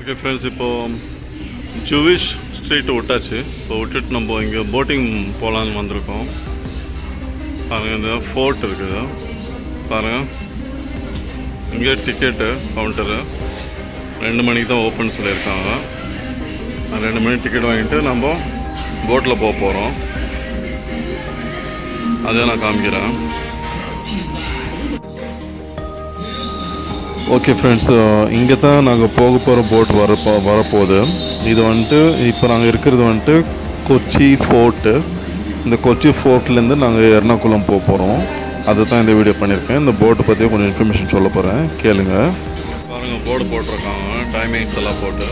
Okay friends, இப்போது Jewish street விட்டாச்சு. இப்போ விட்டுட்டு நம்ம இங்கே போட்டிங் போகலான்னு வந்திருக்கோம். பாருங்கள், இந்த ஃபோர்ட் இருக்குது பாருங்கள். இங்கே டிக்கெட்டு கவுண்டரு 2 மணிக்கு தான் ஓப்பன் சொல்லியிருக்காங்க. 2 மணி டிக்கெட் வாங்கிட்டு நம்ம போட்டில் போக போகிறோம். அதை நான் காமிக்கிறேன். ஓகே ஃப்ரெண்ட்ஸ், இங்கே தான் நாங்கள் போக போகிற போட் வரப்போகுது. இது வந்துட்டு இப்போ நாங்கள் இருக்கிறது வந்துட்டு கொச்சி ஃபோர்ட்டு. இந்த கொச்சி ஃபோர்ட்லேருந்து நாங்கள் எர்ணாகுளம் போக போகிறோம். அதை தான் இந்த வீடியோ பண்ணியிருக்கேன். இந்த போட்டை பற்றி கொஞ்சம் இன்ஃபர்மேஷன் சொல்ல போகிறேன், கேளுங்க. பாருங்கள், போர்டு போட்டிருக்காங்க, டைமிங்ஸ் எல்லாம் போட்டு.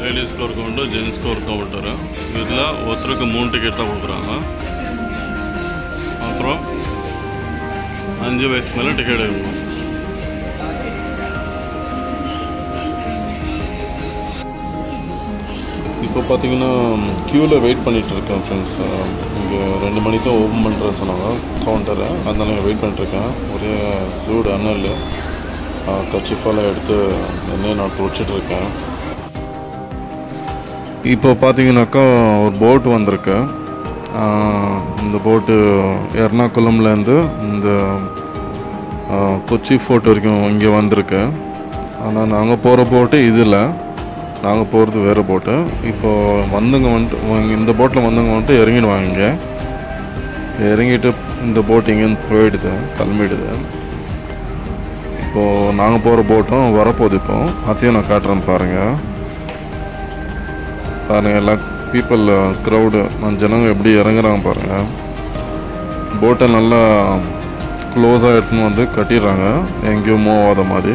லேடிஸ்க்கு ஒரு கவுண்டர், ஜென்ஸ்க்கு ஒரு கவுண்டரு. இதில் ஒருத்தருக்கு 3 டிக்கெட் தான் கொடுக்குறாங்க. அப்புறம் 5 வயசுக்கு மேலே டிக்கெட் எடுக்கணும். இப்போ பார்த்தீங்கன்னா க்யூவில் வெயிட் பண்ணிகிட்ருக்கேன் ஃப்ரெண்ட்ஸ். இங்கே 2 மணிக்கு தான் ஓப்பன் பண்ணுற சொன்னாங்க கவுண்டரை. அதனால இங்கே வெயிட் பண்ணிட்டுருக்கேன். ஒரே சூடு அண்ணல் கச்சிஃபால் எடுத்து எண்ணெய் நான் துவைச்சிட்ருக்கேன். இப்போ பார்த்தீங்கன்னாக்கா ஒரு போட் வந்திருக்கு. இந்த போட்டு எர்ணாகுளம்லேருந்து இந்த கொச்சி ஃபோர்ட் வரைக்கும் இங்கே வந்திருக்கு. ஆனால் நாங்கள் போகிற போட்டு இதில், நாங்கள் போகிறது வேறு போட்டு. இப்போது வந்துட்டு இந்த போட்டில் வந்துட்டு இறங்கிடுவாங்க. இங்கே இறங்கிட்டு இந்த போட் இங்கேருந்து போயிடுது, கிளம்பிடுது. இப்போது நாங்கள் போகிற போட்டும் வரப்போகுது. இப்போது அதையும் நான் காட்டுறேன் பாருங்கள். எல்லா பீப்புள் க்ரௌடு, ஜனங்க எப்படி இறங்குறாங்க பாருங்கள். போட்டை நல்லா க்ளோஸாக எடுத்துன்னு வந்து கட்டிடுறாங்க, எங்கேயும் மூவ் ஆகாத மாதிரி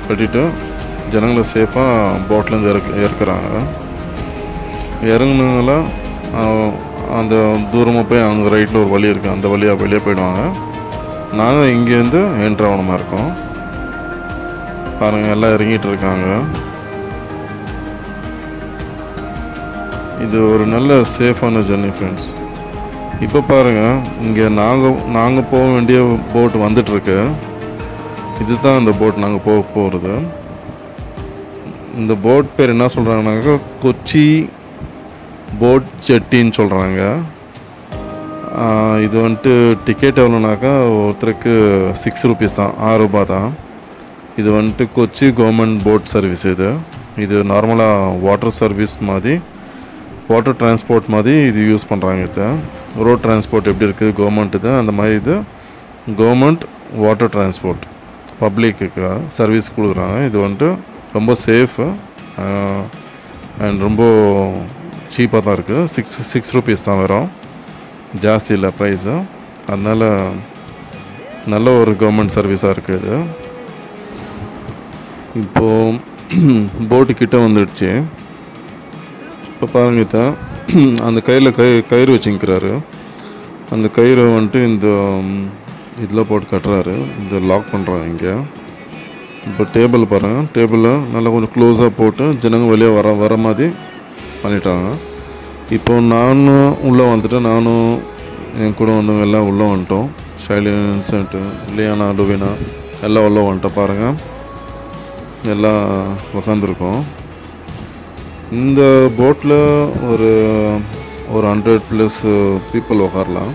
கட்டிட்டு ஜனங்களை சேஃபாக போட்லேருந்து இறக்குறாங்க. இறங்குனவங்கள அந்த தூரமாக போய் அங்கே ரைட்டில் ஒரு வழி இருக்குது, அந்த வழியாக வெளியே போயிடுவாங்க. நாங்கள் இங்கேருந்து என்ட்ரு ஆகணுமா இருக்கோம். பாருங்கள், எல்லாம் இறங்கிட்டு இருக்காங்க. இது ஒரு நல்ல சேஃபான ஜர்னி ஃப்ரெண்ட்ஸ். இப்போ பாருங்கள், இங்கே நாங்கள் போக வேண்டிய போட் வந்துட்டுருக்கு. இது தான் அந்த போட் நாங்கள் போகிறது. இந்த போட் பேர் என்ன சொல்கிறாங்கனாக்கா கொச்சி போட் ஜெட்டின்னு சொல்கிறாங்க. இது வந்துட்டு டிக்கெட் எவ்வளோனாக்கா ஒருத்தருக்கு 6 ரூபீஸ் தான், 6 ரூபா தான். இது வந்துட்டு கொச்சி கவர்மெண்ட் போட் சர்வீஸ். இது நார்மலாக வாட்டர் சர்வீஸ் மாதிரி, வாட்டர் டிரான்ஸ்போர்ட் மாதிரி இது யூஸ் பண்ணுறாங்க. இது ரோட் டிரான்ஸ்போர்ட் எப்படி இருக்குது கவர்மெண்ட், அந்த மாதிரி இது கவர்மெண்ட் வாட்டர் டிரான்ஸ்போர்ட் பப்ளிக்கு சர்வீஸ் கொடுக்குறாங்க. இது வந்துட்டு ரொம்ப சேஃபு அண்ட் ரொம்ப சீப்பாக தான் இருக்குது. 6 ரூபீஸ் தான் வரும், ஜாஸ்தி இல்லை ப்ரைஸு. அதனால் நல்ல ஒரு கவர்மெண்ட் சர்வீஸாக இருக்குது இது. இப்போது போட்டு கிட்டே வந்துடுச்சு. இப்போ பாருங்க, அந்த கையில் கயிறு வச்சுக்கிறாரு. அந்த கயிறை வந்துட்டு இந்த இதில் போட்டு கட்டுறாரு, இந்த லாக் பண்ணுறாங்க இங்கே. இப்போ டேபிள் பாருங்கள், டேபிளில் நல்லா கொஞ்சம் க்ளோஸாக போட்டு ஜனங்க வெளியே வர மாதிரி பண்ணிட்டாங்க. இப்போ நானும் உள்ளே வந்துட்டேன், நானும் என் கூட வந்தவங்க எல்லாம் உள்ளே வந்துட்டோம். ஷைலின்சன்ட்டு, லியானா, லுவினா எல்லாம் உள்ளே வந்துட்டோம். பாருங்கள், எல்லாம் உக்காந்துருக்கோம். இந்த போட்டில் ஒரு 100+ பீப்புள் உக்காரலாம்,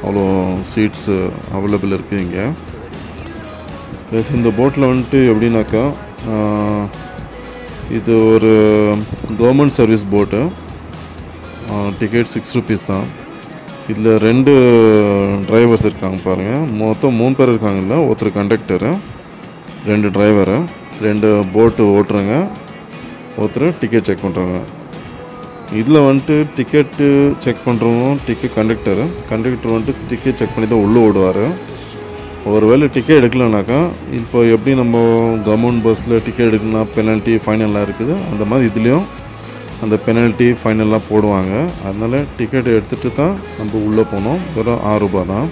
அவ்வளோ சீட்ஸு அவைலபிள் இருக்குது இங்கே. ப்ளஸ் இந்த போட்டில் வந்துட்டு எப்படின்னாக்கா இது ஒரு கவர்மெண்ட் சர்வீஸ் போட்டு. டிக்கெட் 6 ரூபீஸ் தான். இதில் 2 டிரைவர்ஸ் இருக்காங்க பாருங்கள். மொத்தம் 3 பேர் இருக்காங்கல்ல, ஒருத்தர் கண்டக்டரு, 2 டிரைவரு, 2 போட்டு ஓட்டுறங்க, ஒருத்தர் டிக்கெட் செக் பண்ணுறாங்க. இதில் வந்துட்டு டிக்கெட்டு செக் பண்ணுறவங்க கண்டக்டர் வந்துட்டு டிக்கெட் செக் பண்ணி தான் உள்ளே ஓடுவார். ஒரு வேளை டிக்கெட் எடுக்கலனாக்கா, இப்போ எப்படி நம்ம கவர்மெண்ட் பஸ்ஸில் டிக்கெட் எடுக்கணும்னா பெனல்ட்டி ஃபைனல்லாம் இருக்குது, அந்த மாதிரி இதுலேயும் அந்த பெனல்ட்டி ஃபைனல்லாம் போடுவாங்க. அதனால் டிக்கெட் எடுத்துகிட்டு தான் நம்ம உள்ளே போனோம். வெறும் 6 ரூபா தான்.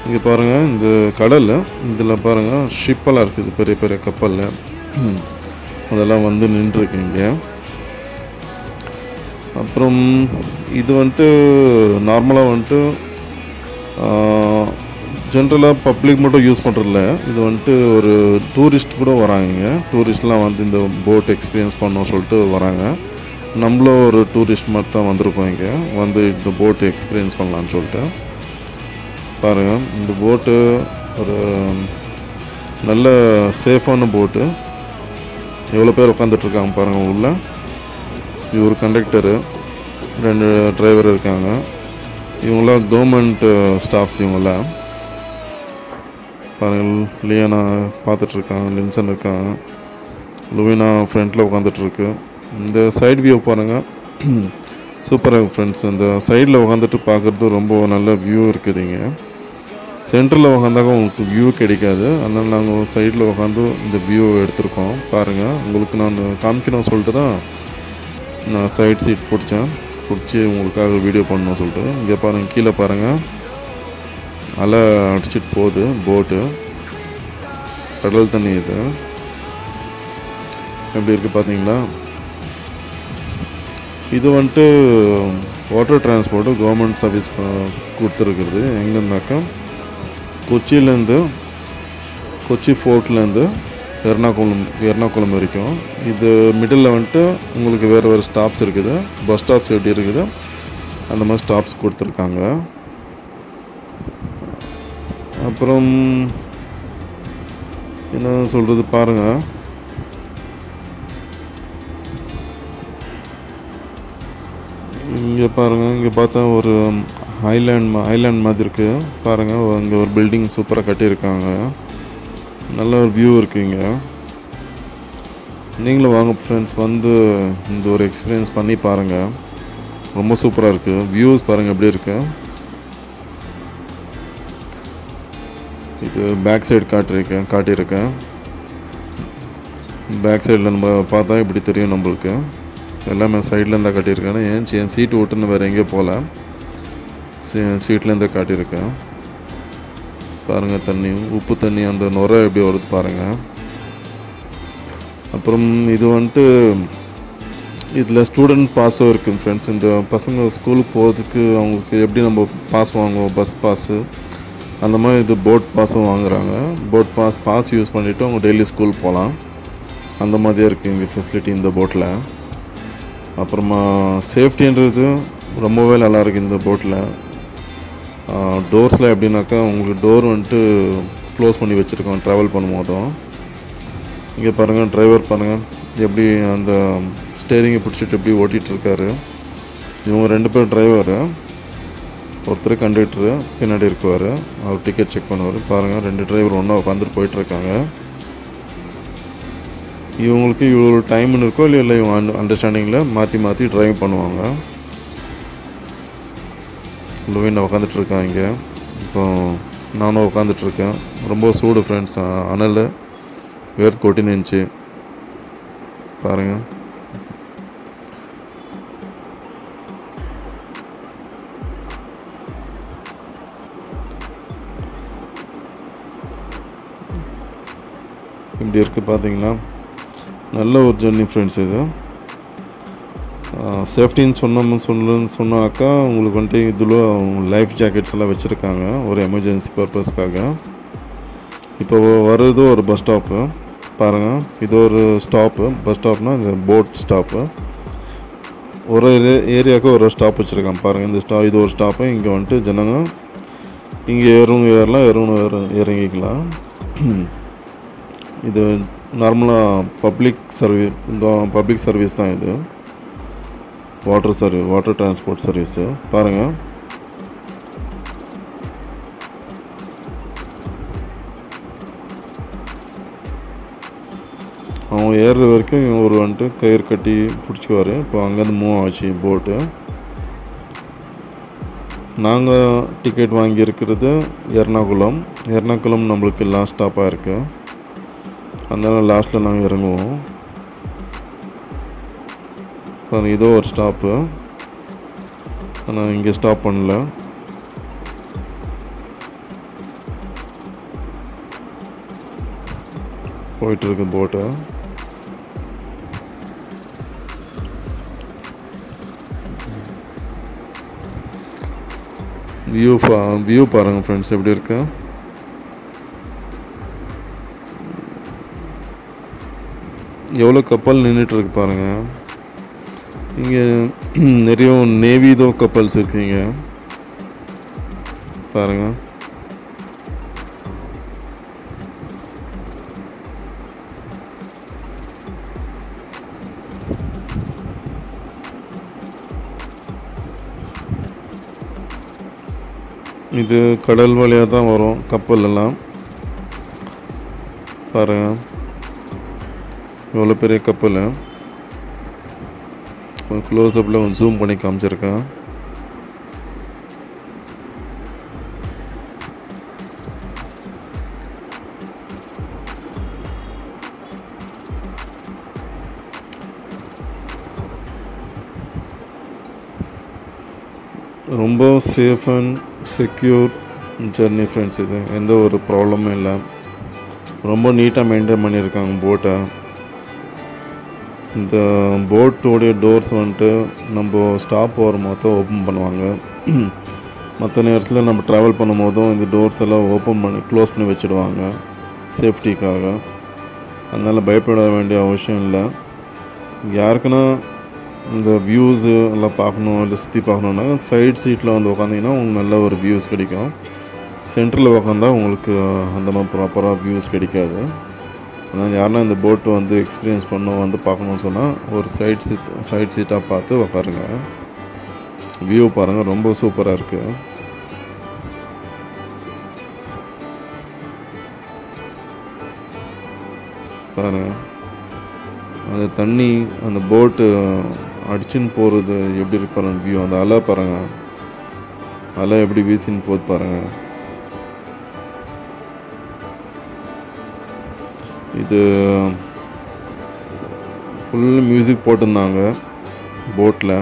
இங்கே பாருங்கள், இந்த கடல் இதில் பாருங்கள் ஷிப்பெல்லாம் இருக்குது, பெரிய பெரிய கப்பல் அதெல்லாம் வந்து நின்றுருக்கு இங்கே. அப்புறம் இது வந்துட்டு நார்மலாக வந்துட்டு ஜென்ரலாக பப்ளிக் மட்டும் யூஸ் பண்ணுறதில்ல, இது வந்துட்டு ஒரு டூரிஸ்ட் கூட வராங்க. டூரிஸ்ட்லாம் வந்து இந்த போட் எக்ஸ்பீரியன்ஸ் பண்ணோன்னு சொல்லிட்டு வராங்க. நம்மளும் ஒரு டூரிஸ்ட் மாதிரி தான் வந்திருக்கோம் இங்கே, வந்து இந்த போட்டு எக்ஸ்பீரியன்ஸ் பண்ணலான்னு சொல்லிட்டு. பாருங்கள், இந்த போட்டு ஒரு நல்ல சேஃபான போட்டு. எவ்வளோ பேர் உட்காந்துட்ருக்காங்க பாருங்கள் உள்ள. இது ஒரு கண்டக்டரு, 2 டிரைவர் இருக்காங்க. இவங்களாம் கவர்மெண்ட் ஸ்டாஃப்ஸ். இவங்களாம் பாருங்கள், லியானா பார்த்துட்ருக்காங்க, லின்சன் இருக்காங்க, லுவினா ஃப்ரண்ட்டில் உட்காந்துட்ருக்கு. இந்த சைடு வியூ பாருங்கள், சூப்பராக ஃப்ரெண்ட்ஸ். இந்த சைடில் உட்காந்துட்டு பார்க்குறது ரொம்ப நல்ல வியூ இருக்குதுங்க. சென்டரில் உட்காந்தாக்க உங்களுக்கு வியூ கிடைக்காது, அதனால் நாங்கள் சைடில் உட்காந்து இந்த வியூ எடுத்திருக்கோம். பாருங்கள், உங்களுக்கு நான் காமிக்கணும்னு சொல்லிட்டு தான் நான் சைட் சீட் பிடிச்சி உங்களுக்காக வீடியோ பண்ணணும்னு சொல்லிட்டு. இங்கே பாருங்கள், கீழே பாருங்கள், அலை அடிச்சிட்டு போகுது போட்டு. கடல் தண்ணி இது எப்படி இருக்குது பார்த்தீங்களா? இது வந்துட்டு வாட்டர் டிரான்ஸ்போர்ட்டு கவர்மெண்ட் சர்வீஸ் கொடுத்துருக்குறது. எங்கேருந்தாக்கா கொச்சியிலேருந்து, கொச்சி ஃபோர்ட்லேருந்து எர்ணாகுளம் வரைக்கும். இது மிடில் வந்துட்டு உங்களுக்கு வேறு ஸ்டாப்ஸ் இருக்குது. பஸ் ஸ்டாப்ஸ் எப்படி இருக்குது அந்த மாதிரி ஸ்டாப்ஸ் கொடுத்துருக்காங்க. அப்புறம் என்ன சொல்கிறது பாருங்கள், இங்கே பாருங்கள், இங்கே பார்த்தா ஒரு ஐலாண்ட் மாதிரி இருக்குது பாருங்கள். இங்கே ஒரு பில்டிங் சூப்பராக கட்டியிருக்காங்க, நல்ல ஒரு வியூ இருக்குது இங்கே. நீங்களும் வாங்க ஃப்ரெண்ட்ஸ், வந்து இந்த ஒரு எக்ஸ்பீரியன்ஸ் பண்ணி பாருங்கள், ரொம்ப சூப்பராக இருக்குது. வியூஸ் பாருங்கள் எப்படி இருக்குது. இது பேக் சைடு காட்டியிருக்கேன். பேக் சைடில் நம்ம பார்த்தா இப்படி தெரியும் நம்மளுக்கு. எல்லாமே சைட்லேருந்தா காட்டியிருக்கேன். என் சீட்டு விட்டுன்னு வேறு எங்கேயும் போகல, சீட்லேருந்தே காட்டியிருக்கேன். பாருங்கள், தண்ணி, உப்பு தண்ணி, அந்த நுரை எப்படி வருது பாருங்கள். அப்புறம் இது வந்துட்டு இதில் ஸ்டூடெண்ட் பாஸும் இருக்குது ஃப்ரெண்ட்ஸ். இந்த பசங்க ஸ்கூலுக்கு போகிறதுக்கு அவங்களுக்கு எப்படி நம்ம பாஸ் வாங்குவோம், பஸ் பாஸு, அந்த மாதிரி இது போட் பாஸும் வாங்குகிறாங்க. போட் பாஸ் யூஸ் பண்ணிவிட்டு அவங்க டெய்லி ஸ்கூல் போகலாம். அந்த மாதிரியே இருக்குது இங்கே ஃபெசிலிட்டி இந்த போட்டில். அப்புறமா சேஃப்டின்றது ரொம்பவே நல்லாயிருக்கு இந்த போட்டில். டோர்ஸில் எப்படின்னாக்கா உங்களுக்கு டோர் வந்துட்டு க்ளோஸ் பண்ணி வச்சுருக்கோம் ட்ராவல் பண்ணும்போதும். இங்கே பாருங்கள், டிரைவர் பாருங்கள் எப்படி அந்த ஸ்டேரிங்கை பிடிச்சிட்டு எப்படி ஓட்டிகிட்ருக்காரு. இவங்க 2 பேர் டிரைவரு, ஒருத்தர் கண்டக்டரு பின்னாடி இருக்குவார், அவர் டிக்கெட் செக் பண்ணுவார். பாருங்கள், 2 டிரைவர் ஒன்றா உட்காந்துட்டு போயிட்டுருக்காங்க. இவங்களுக்கு இவ்வளோ டைம்னு இருக்கோ இல்லை இவங்க அண்டர்ஸ்டாண்டிங்கில் மாற்றி ட்ரைவ் பண்ணுவாங்க. லுவின் உட்காந்துட்ருக்கான் இங்கே. இப்போ நானும் உட்காந்துட்ருக்கேன். ரொம்ப சூடு ஃப்ரெண்ட்ஸ், அனல் வேர்த்து கொட்டி நின்றுச்சு பாருங்கள். இப்படி இருக்குது பார்த்தீங்கன்னா, நல்ல ஒரு ஜர்னி ஃப்ரெண்ட்ஸ். இது சேஃப்டின்னு சொன்னாக்கா உங்களுக்கு வந்துட்டு இதில் லைஃப் ஜாக்கெட்ஸ் எல்லாம் வச்சுருக்காங்க ஒரு எமர்ஜென்சி பர்பஸ்க்காக. இப்போ வர்றது ஒரு பஸ் ஸ்டாப்பு பாருங்கள், இது ஒரு ஸ்டாப்பு. பஸ் ஸ்டாப்னால் இந்த போட் ஸ்டாப்பு. ஒரு ஏரியாவுக்கு ஒரு ஸ்டாப் வச்சுருக்காங்க பாருங்கள். இந்த இது ஒரு ஸ்டாப்பு. இங்கே வந்துட்டு ஜனங்க இங்கே இறங்கிக்கலாம். இது நார்மலாக பப்ளிக் சர்வீஸ் தான் இது, வாட்டர் டிரான்ஸ்போர்ட் சர்வீஸு. பாருங்கள், அவங்க ஏறுற வரைக்கும் ஒரு வந்துட்டு கயிறு கட்டி பிடிச்சிக்குவார். இப்போ அங்கேருந்து மூவ் ஆச்சு போட்டு. நாங்கள் டிக்கெட் வாங்கியிருக்கிறது எர்ணாகுளம் நம்மளுக்கு லாஸ்ட் ஸ்டாப்பாக இருக்குது. அதனால் லாஸ்ட்டில் நாங்கள் இறங்குவோம். இதோ ஒரு ஸ்டாப்பு, ஆனால் இங்கே ஸ்டாப் பண்ணல. போயிட்டுருக்கு போட்டு. வியூ பாருங்கள் ஃப்ரெண்ட்ஸ் எப்படி இருக்கு. எவ்வளோ கப்பல் நின்றுட்டுருக்கு பாருங்கள். இங்கே நிறைய நேவிதோ கப்பல்ஸ் இருக்குங்க பாருங்கள். இது கடல் வழியாக தான் வரும் கப்பல் எல்லாம் பாருங்கள். எவ்வளோ பெரிய கப்பல். க்ளோஸ்அப்பில் கொஞ்சம் ஜூம் பண்ணி காமிச்சிருக்கேன். ரொம்ப safe and secure journey friends. இது எந்த ஒரு ப்ராப்ளமும் இல்லை. ரொம்ப நீட்டாக மெயின்டைன் பண்ணியிருக்காங்க போட்டை. இந்த போட்டோடைய டோர்ஸ் வந்துட்டு நம்ம ஸ்டாப் வரும்போது தான் ஓப்பன் பண்ணுவாங்க. மற்ற நேரத்தில் நம்ம ட்ராவல் பண்ணும்போதும் இந்த டோர்ஸ் எல்லாம் ஓப்பன் பண்ணி க்ளோஸ் பண்ணி வச்சுடுவாங்க சேஃப்டிக்காக. அதனால் பயப்பட வேண்டிய அவசியம் இல்லை. யாருக்குன்னா இந்த வியூஸு எல்லாம் பார்க்கணும் இல்லை சுற்றி பார்க்கணுன்னா சைட் சீட்டில் வந்து உட்காந்திங்கன்னா உங்களுக்கு நல்ல ஒரு வியூஸ் கிடைக்கும். சென்டரில் உட்காந்தா உங்களுக்கு அந்த மாதிரி ப்ராப்பராக வியூஸ் கிடைக்காது. அதனால் யாருன்னா இந்த போட்டு வந்து எக்ஸ்பீரியன்ஸ் பண்ணணும் வந்து பார்க்கணுன்னு சொன்னால் ஒரு சைட் சீட்டாக பார்த்து உட்காருங்க. வியூ பாருங்கள், ரொம்ப சூப்பராக இருக்குது. பாருங்கள் அந்த தண்ணி அந்த போட்டு அடிச்சுன்னு போகிறது எப்படி இருக்கு பாருங்கள். வியூ அந்த அலை பாருங்கள், அலை எப்படி வீசின்னு போகுது பாருங்கள். இது ஃபுல் மியூசிக் போட்டிருந்தாங்க போட்டில்,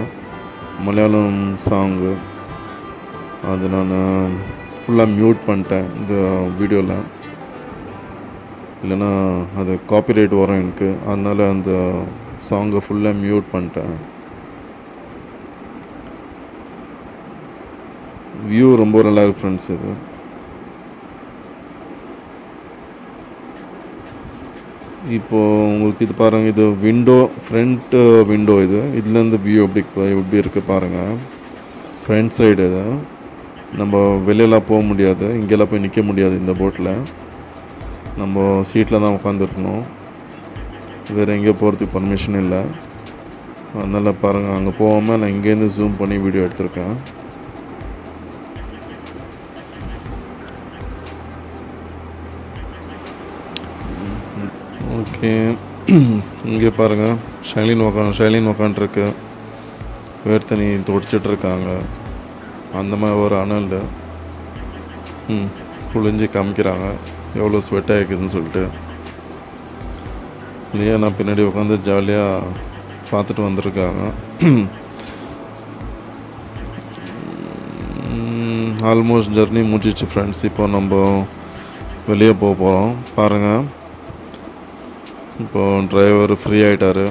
மலையாளம் சாங்கு. அது நான் ஃபுல்லாக மியூட் பண்ணிட்டேன் இந்த வீடியோவில், இல்லைன்னா அது காப்பிரைட் வரும் எனக்கு. அதனால் அந்த சாங்கை ஃபுல்லாக மியூட் பண்ணிட்டேன். வியூ ரொம்ப நல்லா இருக்கு ஃப்ரெண்ட்ஸ். இது இப்போது உங்களுக்கு இது பாருங்கள், இது விண்டோ, ஃப்ரண்ட் விண்டோ. இதுலேருந்து வியூ எப்படி இருக்குது பாருங்கள். ஃப்ரண்ட் சைடு இது. நம்ம வெளியெல்லாம் போக முடியாது, இங்கெல்லாம் போய் நிற்க முடியாது இந்த போட்டில். நம்ம சீட்டில் தான் உட்காந்துருக்கணும், வேறு எங்கேயோ போகிறதுக்கு பர்மிஷன் இல்லை. அதனால் பாருங்கள், அங்கே போகாமல் நான் இங்கேருந்து ஜூம் பண்ணி வீடியோ எடுத்திருக்கேன். ஓகே, இங்கே பாருங்கள் ஷைலின் உக்காண்ட்ருக்கு. வேர் தண்ணி துடைச்சிட்ருக்காங்க. அந்த மாதிரி ஒரு அனல் குளிஞ்சு காமிக்கிறாங்க எவ்வளோ ஸ்வெட் ஆகிக்குதுன்னு சொல்லிட்டு. இல்லையா நான் பின்னாடி உட்காந்து ஜாலியாக பார்த்துட்டு வந்திருக்காங்க. ஆல்மோஸ்ட் ஜர்னி முடிச்சிச்சு ஃப்ரெண்ட்ஸ். இப்போ நம்ம வெளியே போக போகிறோம். பாருங்கள், இப்போது டிரைவர் ஃப்ரீ ஆகிட்டார்.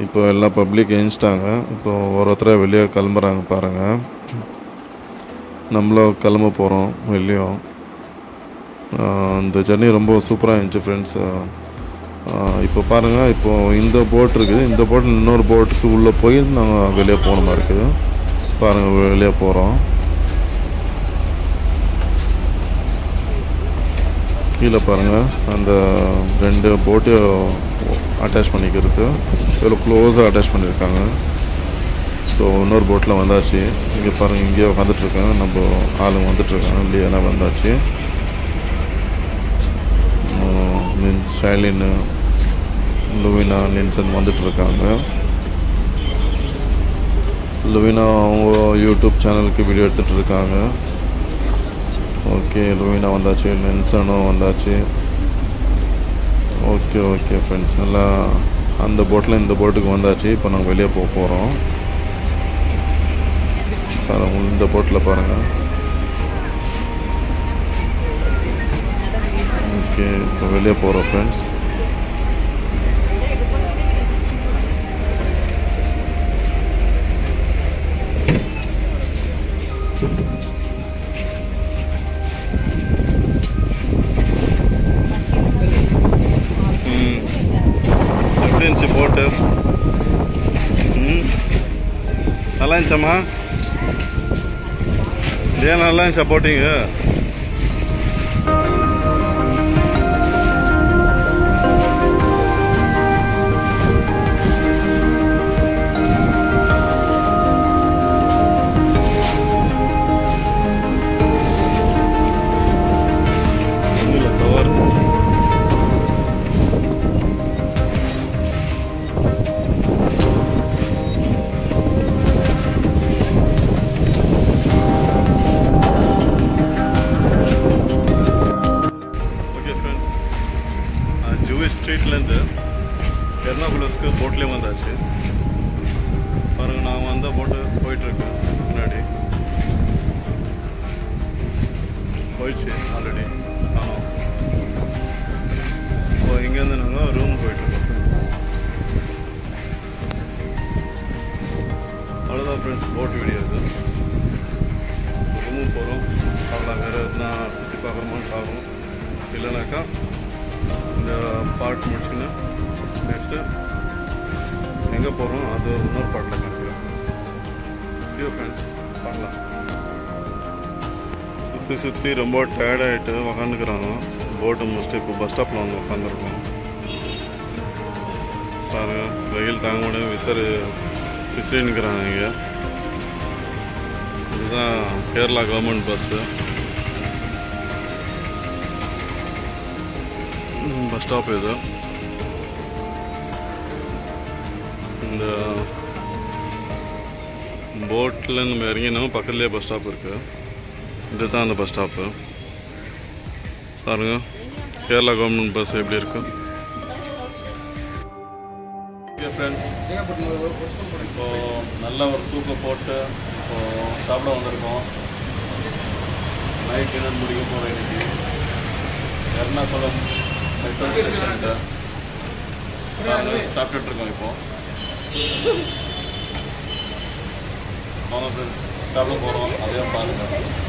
இப்போ எல்லாம் பப்ளிக் எழுந்துட்டாங்க. இப்போது ஒருத்தராக வெளியே கிளம்புறாங்க பாருங்கள். நம்மளும் கிளம்ப போகிறோம் வெளியும். இந்த ஜர்னி ரொம்ப சூப்பராக இருந்துச்சு ஃப்ரெண்ட்ஸ். இப்போ பாருங்கள், இப்போது இந்த போட் இருக்குது. இந்த போட்டில் இன்னொரு போட்டுக்கு உள்ளே போய் நாங்கள் வெளியே போன மாதிரி இருக்குது. பாருங்கள், வெளியே போகிறோம். கீழே பாருங்கள், அந்த 2 போட்டையும் அட்டாச் பண்ணிக்கிறது எவ்வளோ க்ளோஸாக அட்டாச் பண்ணியிருக்காங்க. ஸோ இன்னொரு போட்டில் வந்தாச்சு. இங்கே பாருங்கள், இங்கேயே வந்துட்டுருக்காங்க. நம்ம ஆளுங்க வந்துட்டுருக்காங்க, இல்லையெல்லாம் வந்தாச்சு. ஷைலின், லுவினா, லின்சன் வந்துட்டுருக்காங்க. லுவினா அவங்க யூடியூப் சேனலுக்கு வீடியோ எடுத்துகிட்டு இருக்காங்க. ஓகே, லுவினா வந்தாச்சு, லின்சனும் வந்தாச்சு. ஓகே ஃப்ரெண்ட்ஸ், நல்லா அந்த போட்டில் இந்த போட்டுக்கு வந்தாச்சு. இப்போ நாங்கள் வெளியே போக போகிறோம். பாருங்கள், இந்த போட்டில் பாருங்கள். ஓகே, இப்போ வெளியே போகிறோம் ஃப்ரெண்ட்ஸ். இருந்துச்சாம்மா? ஏன் நல்லா இருந்துச்சா போட்டிங்கு? ஸ்ட்ரீட்லேருந்து எர்ணாகுளத்துக்கு போட்லேயே வந்தாச்சு பாருங்க. நான் வந்த போட்டு போயிட்டுருக்கு. முன்னாடி போயிடுச்சு ஆல்ரெடி காணோம். இப்போ இங்கேருந்து நாங்கள் ரூம் போயிட்டுருக்கோம் ஃப்ரெண்ட்ஸ். அவ்வளோதான் ஃப்ரெண்ட்ஸ் போட் வீடியோ இது. ரூமும் போகிறோம். பார்க்கலாம் வேறு எதுனா சுற்றி பார்க்குறோமான்னு பார்க்கணும். இல்லைனாக்கா இந்த பார்ட் முடிச்சுன்னு நெக்ஸ்ட்டு எங்கே போகிறோம் அது இன்னொரு பார்ட்டில் காமிக்கிறோம் ஃப்ரெண்ட்ஸ். பார்க்கலாம். சுற்றி ரொம்ப டயர்டாகிட்டு உக்காந்துக்கிறாங்க. போட்டு முடிச்சுட்டு இப்போ பஸ் ஸ்டாப்பில் வந்து உட்காந்துருக்கோம். பாருங்கள் வெயில் தாங்க முடியும் விசிறின்னுக்கிறாங்க. இங்கே இதுதான் Kerala government bus. Bus stop இது. இந்த போட்டில் நம்ம இறங்கினோம் பக்கத்துலேயே பஸ் ஸ்டாப் இருக்குது. இதுதான் அந்த பஸ் ஸ்டாப்பு. பாருங்கள் கேரளா கவர்மெண்ட் பஸ் எப்படி இருக்கு. ஓகே ஃப்ரெண்ட்ஸ், இப்போது நல்ல ஒரு தூக்கம் போட்டு இப்போது சாப்பிட வந்திருக்கோம். நைட் டின்னர் முடிக்க போகிறோம். இன்றைக்கி எர்ணாகுளம் மெட்ரோ ஸ்டேஷன்கிட்ட சாப்பிட்டுட்ருக்கோம். இப்போ ஃப்ரெண்ட்ஸ் சாப்பிட போகிறோம். அதையும் பாருங்கள்.